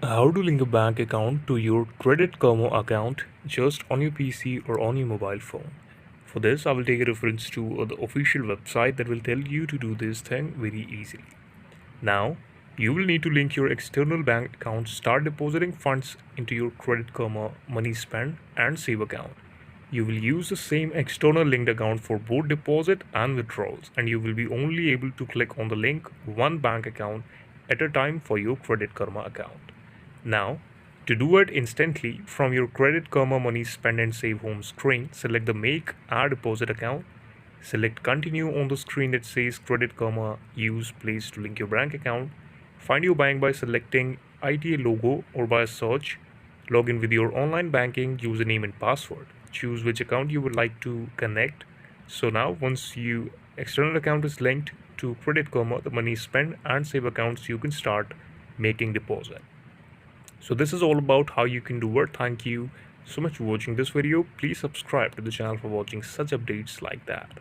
How to link a bank account to your Credit Karma account just on your PC or on your mobile phone. For this, I will take a reference to the official website that will tell you to do this thing very easily. Now, you will need to link your external bank account, start depositing funds into your Credit Karma money spend and save account. You will use the same external linked account for both deposit and withdrawals, and you will be only able to click on the link one bank account at a time for your Credit Karma account. Now, to do it instantly from your Credit Karma Money Spend and Save home screen, select the Make a Deposit account. Select Continue on the screen that says Credit Karma Use Place to link your bank account. Find your bank by selecting ITA logo or by a search. Log in with your online banking username and password. Choose which account you would like to connect. So now once your external account is linked to Credit Karma, the money spend and save accounts, you can start making deposit. So this is all about how you can do it. Thank you so much for watching this video. Please subscribe to the channel for watching such updates like that.